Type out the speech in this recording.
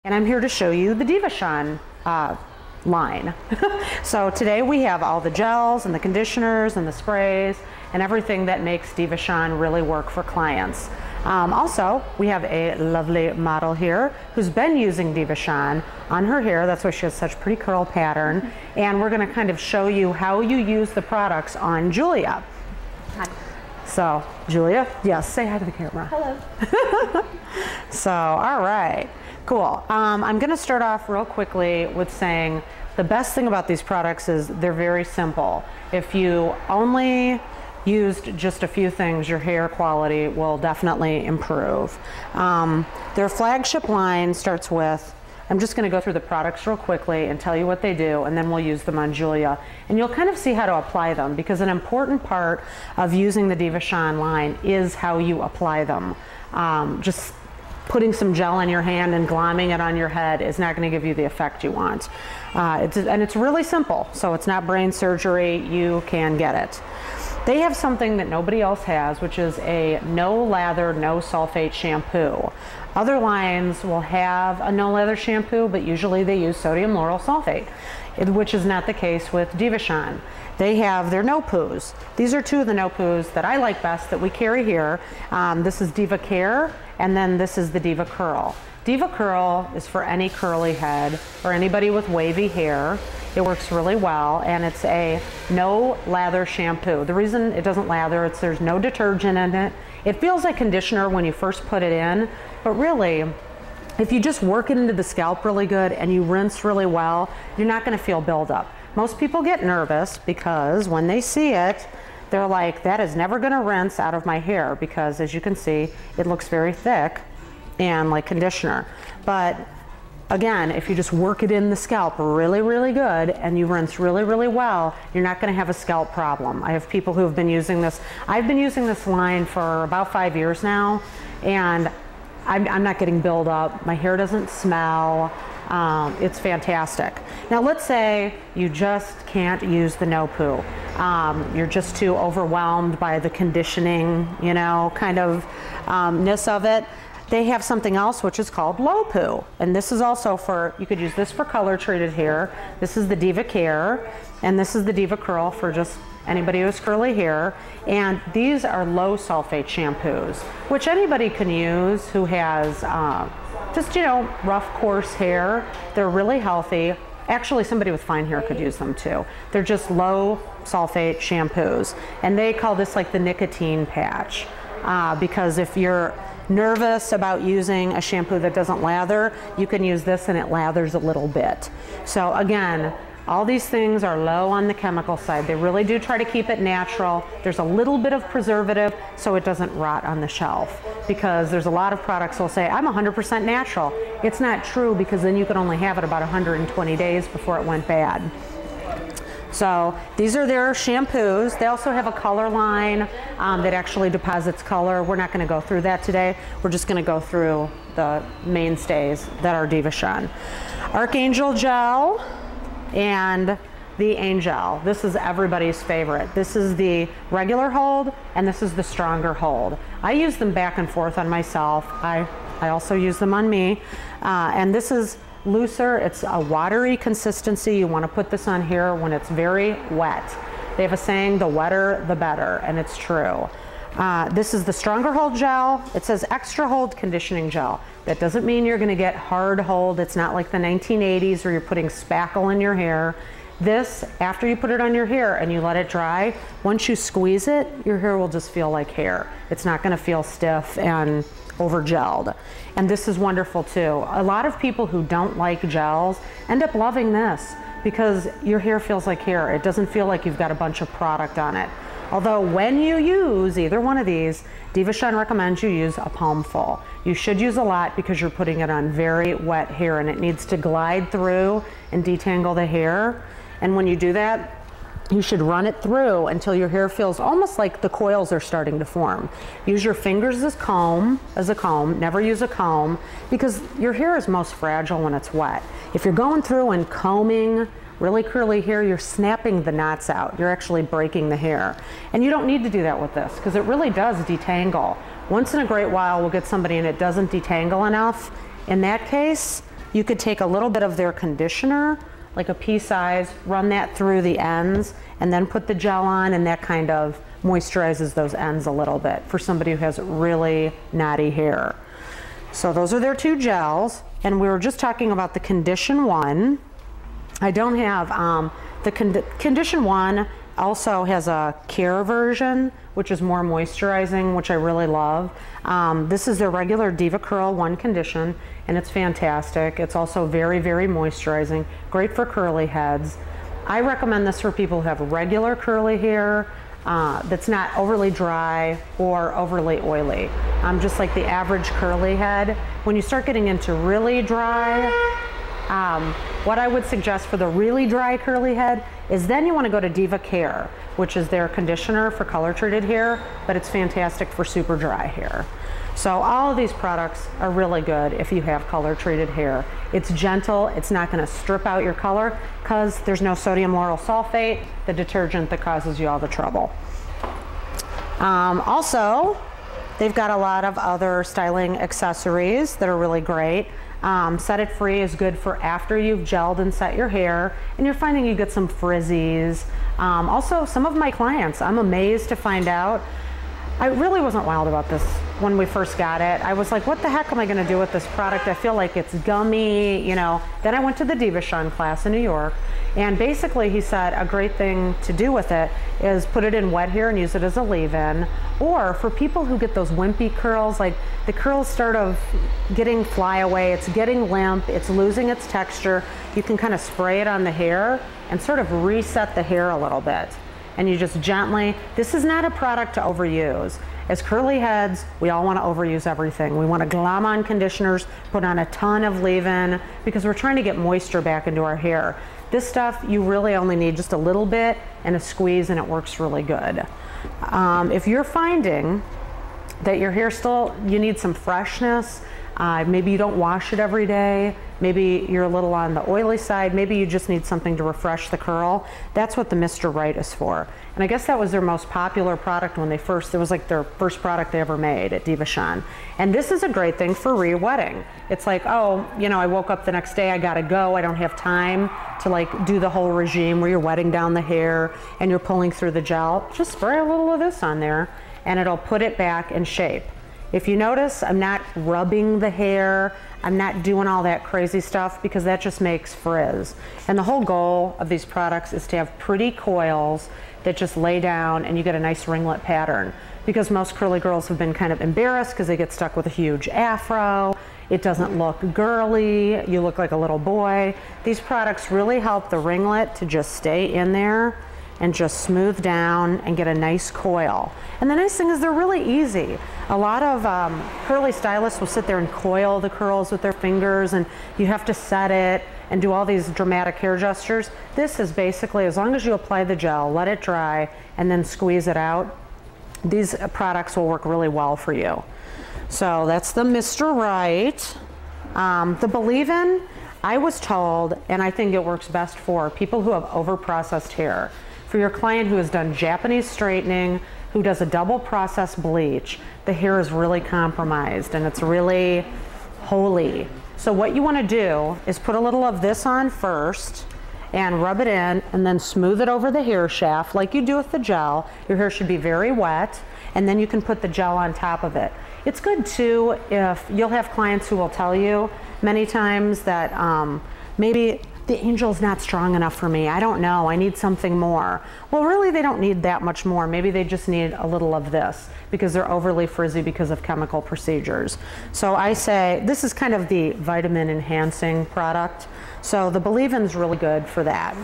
And I'm here to show you the DEVACHAN line. So today we have all the gels and the conditioners and the sprays and everything that makes DEVACHAN really work for clients. Also, we have a lovely model here who's been using DEVACHAN on her hair. That's why she has such pretty curl pattern. And we're going to kind of show you how you use the products on Julia. Hi. So, Julia, yes, say hi to the camera. Hello. So, all right, cool. I'm going to start off real quickly with saying the best thing about these products is they're very simple. If you only used just a few things, your hair quality will definitely improve. Their flagship line starts with, I'm just going to go through the products real quickly and tell you what they do, and then we'll use them on Julia. And you'll kind of see how to apply them, because an important part of using the DEVACHAN line is how you apply them. Just putting some gel in your hand and glomming it on your head is not going to give you the effect you want. And it's really simple, so it's not brain surgery. You can get it. They have something that nobody else has, which is a no lather, no sulfate shampoo. Other lines will have a no lather shampoo, but usually they use sodium lauryl sulfate, which is not the case with DEVACHAN. They have their no poos. These are two of the no poos that I like best that we carry here. This is Diva Care, and then this is the Diva Curl. Diva Curl is for any curly head or anybody with wavy hair. It works really well, and it's a no lather shampoo. The reason it doesn't lather, there's no detergent in it. It feels like conditioner when you first put it in, but really, if you just work it into the scalp really good and you rinse really well, you're not gonna feel buildup. Most people get nervous because when they see it, they're like, that is never gonna rinse out of my hair, because as you can see, it looks very thick and like conditioner. But again, if you just work it in the scalp really, really good and you rinse really, really well, you're not going to have a scalp problem. I have people who have been using this. I've been using this line for about 5 years now, and I'm not getting buildup. My hair doesn't smell. It's fantastic. Now let's say you just can't use the no poo. You're just too overwhelmed by the conditioning, you know, kind of ness of it. They have something else which is called low poo, and this is also for, you could use this for color treated hair. This is the Diva Care, and this is the Diva Curl for just anybody who has curly hair. And these are low sulfate shampoos, which anybody can use who has just, you know, rough, coarse hair. They're really healthy. Actually, somebody with fine hair could use them too. They're just low sulfate shampoos, and they call this like the nicotine patch, because if you're nervous about using a shampoo that doesn't lather, you can use this and it lathers a little bit. So again, all these things are low on the chemical side. They really do try to keep it natural. There's a little bit of preservative so it doesn't rot on the shelf, because there's a lot of products that will say, I'm 100% natural. It's not true, because then you could only have it about 120 days before it went bad. So these are their shampoos. They also have a color line that actually deposits color. We're not going to go through that today. We're just going to go through the mainstays that are DEVACHAN. Archangel Gel and the Angel. This is everybody's favorite. This is the regular hold, and this is the stronger hold. I use them back and forth on myself. I also use them on me. And this is looser. It's a watery consistency. You want to put this on hair when it's very wet. They have a saying, the wetter the better, and it's true. This is the stronger hold gel. It says extra hold conditioning gel. That doesn't mean you're going to get hard hold. It's not like the 1980s where you're putting spackle in your hair. This, after you put it on your hair and you let it dry, once you squeeze it, your hair will just feel like hair. It's not going to feel stiff and over gelled. And this is wonderful too. A lot of people who don't like gels end up loving this, because your hair feels like hair. It doesn't feel like you've got a bunch of product on it. Although when you use either one of these, DEVACHAN recommends you use a palmful. You should use a lot because you're putting it on very wet hair, and it needs to glide through and detangle the hair. And when you do that, you should run it through until your hair feels almost like the coils are starting to form. Use your fingers as a comb. Never use a comb, because your hair is most fragile when it's wet. If you're going through and combing really curly hair, you're snapping the knots out. You're actually breaking the hair. And you don't need to do that with this, because it really does detangle. Once in a great while, we'll get somebody and it doesn't detangle enough. In that case, you could take a little bit of their conditioner, like a pea size, run that through the ends, and then put the gel on, and that kind of moisturizes those ends a little bit for somebody who has really knotty hair. So those are their 2 gels, and we were just talking about the Condition 1. I don't have, the Condition 1 also has a care version, which is more moisturizing, which I really love. This is their regular Diva Curl 1 Condition, and it's fantastic. It's also very, very moisturizing, great for curly heads. I recommend this for people who have regular curly hair, that's not overly dry or overly oily. Just like the average curly head. When you start getting into really dry, what I would suggest for the really dry curly head is then you want to go to Diva Care, which is their conditioner for color treated hair, but it's fantastic for super dry hair. So all of these products are really good if you have color treated hair. It's gentle, it's not going to strip out your color because there's no sodium lauryl sulfate, the detergent that causes you all the trouble. Also, they've got a lot of other styling accessories that are really great. Set It Free is good for after you've gelled and set your hair and you're finding you get some frizzies. Also, some of my clients, I'm amazed to find out, I really wasn't wild about this when we first got it. I was like, what the heck am I going to do with this product? I feel like it's gummy, you know. Then I went to the DEVACHAN class in New York, and basically he said a great thing to do with it is put it in wet hair and use it as a leave-in. Or for people who get those wimpy curls, like the curls start of getting flyaway, it's getting limp, it's losing its texture, you can kind of spray it on the hair and sort of reset the hair a little bit. And you just gently, this is not a product to overuse. As curly heads, we all want to overuse everything. We want to glom on conditioners, put on a ton of leave-in, because we're trying to get moisture back into our hair. This stuff, you really only need just a little bit and a squeeze, and it works really good. If you're finding that your hair still, you need some freshness, maybe you don't wash it every day, maybe you're a little on the oily side, maybe you just need something to refresh the curl, that's what the Mr. Right is for. And I guess that was their most popular product when they first, it was like their first product they ever made at DEVACHAN. And this is a great thing for re-wetting. It's like, oh, you know, I woke up the next day, I gotta go, I don't have time to like do the whole regime where you're wetting down the hair and you're pulling through the gel. Just spray a little of this on there and it'll put it back in shape. If you notice, I'm not rubbing the hair, I'm not doing all that crazy stuff because that just makes frizz. And the whole goal of these products is to have pretty coils that just lay down and you get a nice ringlet pattern. Because most curly girls have been kind of embarrassed because they get stuck with a huge afro, it doesn't look girly, you look like a little boy. These products really help the ringlet to just stay in there and just smooth down and get a nice coil. And the nice thing is they're really easy. A lot of curly stylists will sit there and coil the curls with their fingers and you have to set it and do all these dramatic hair gestures. This is basically, as long as you apply the gel, let it dry, and then squeeze it out, these products will work really well for you. So that's the Mr. Right. The Believe-In, I was told, and I think it works best for people who have over-processed hair. For your client who has done Japanese straightening, who does a double process bleach, the hair is really compromised and it's really holy. So what you want to do is put a little of this on first and rub it in and then smooth it over the hair shaft like you do with the gel. Your hair should be very wet and then you can put the gel on top of it. It's good too if you'll have clients who will tell you many times that maybe the Angel's not strong enough for me. I don't know, I need something more. Well, really they don't need that much more. Maybe they just need a little of this because they're overly frizzy because of chemical procedures. So I say, this is kind of the vitamin enhancing product. So the Believe-In's really good for that.